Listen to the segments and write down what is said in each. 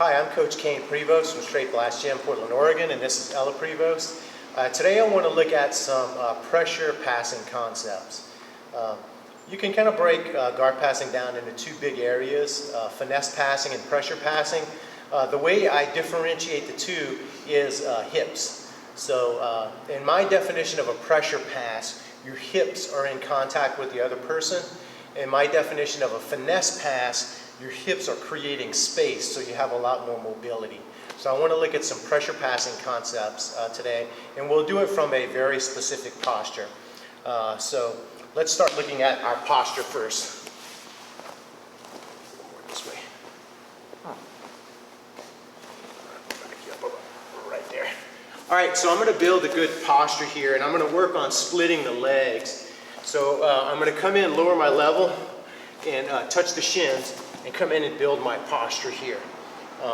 Hi, I'm Coach Kane Prevost from Straight Blast Gym, Portland, Oregon, and this is Ella Prevost. Today I want to look at some pressure passing concepts. You can kind of break guard passing down into two big areas, finesse passing and pressure passing. The way I differentiate the two is hips. So in my definition of a pressure pass, your hips are in contact with the other person. In my definition of a finesse pass, your hips are creating space, so you have a lot more mobility. So I want to look at some pressure passing concepts today, and we'll do it from a very specific posture. So let's start looking at our posture first. This way. Right there. All right, so I'm going to build a good posture here, and I'm going to work on splitting the legs. So I'm going to come in, lower my level, and touch the shins, and come in and build my posture here.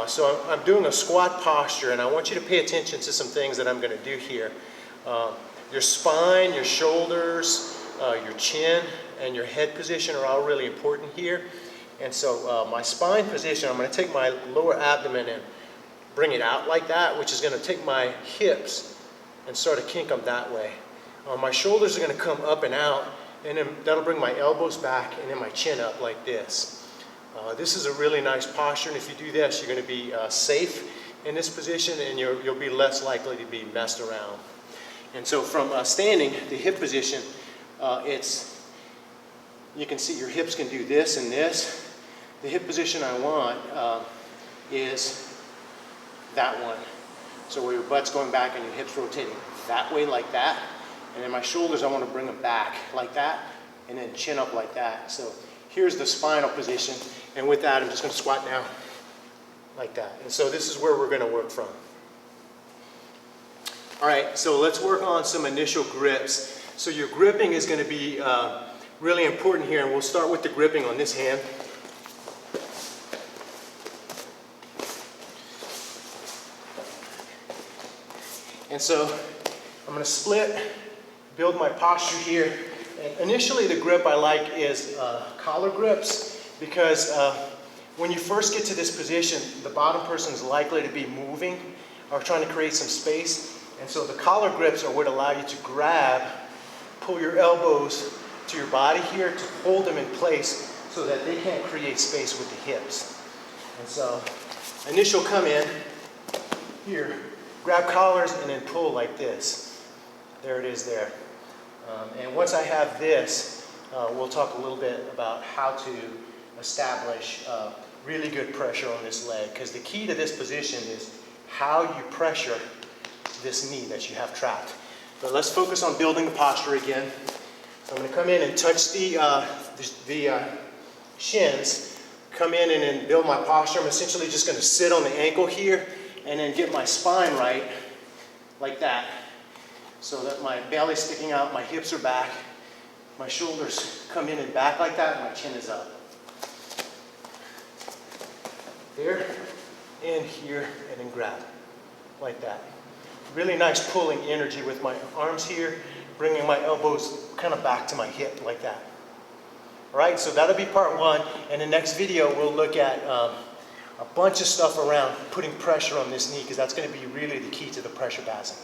So I'm doing a squat posture, and I want you to pay attention to some things that I'm going to do here. Your spine, your shoulders, your chin, and your head position are all really important here. And so my spine position, I'm going to take my lower abdomen and bring it out like that, which is going to take my hips and sort of kink them that way. My shoulders are going to come up and out, and then that'll bring my elbows back and then my chin up like this. This is a really nice posture, and if you do this, you're going to be safe in this position, and you'll be less likely to be messed around. And so from standing, the hip position, you can see your hips can do this and this. The hip position I want is that one. So where your butt's going back and your hips rotating that way like that. And then my shoulders, I want to bring them back like that, and then chin up like that. So here's the spinal position, and with that, I'm just going to squat down like that. And so this is where we're going to work from. All right, so let's work on some initial grips. So your gripping is going to be really important here, and we'll start with the gripping on this hand. And so I'm going to split, build my posture here. And initially the grip I like is collar grips, because when you first get to this position, the bottom person is likely to be moving or trying to create some space. And so the collar grips are what allow you to grab, pull your elbows to your body here to hold them in place so that they can't create space with the hips. And so initial come in here, grab collars and then pull like this. There it is there. And once I have this, we'll talk a little bit about how to establish really good pressure on this leg, because the key to this position is how you pressure this knee that you have trapped. But let's focus on building the posture again. So I'm going to come in and touch the shins, come in and then build my posture. I'm essentially just going to sit on the ankle here and then get my spine right like that, so that my belly's sticking out, my hips are back, my shoulders come in and back like that, and my chin is up. There, and here, and then grab, like that. Really nice pulling energy with my arms here, bringing my elbows kind of back to my hip, like that. All right, so that'll be part one. In the next video, we'll look at a bunch of stuff around putting pressure on this knee, because that's going to be really the key to the pressure passing.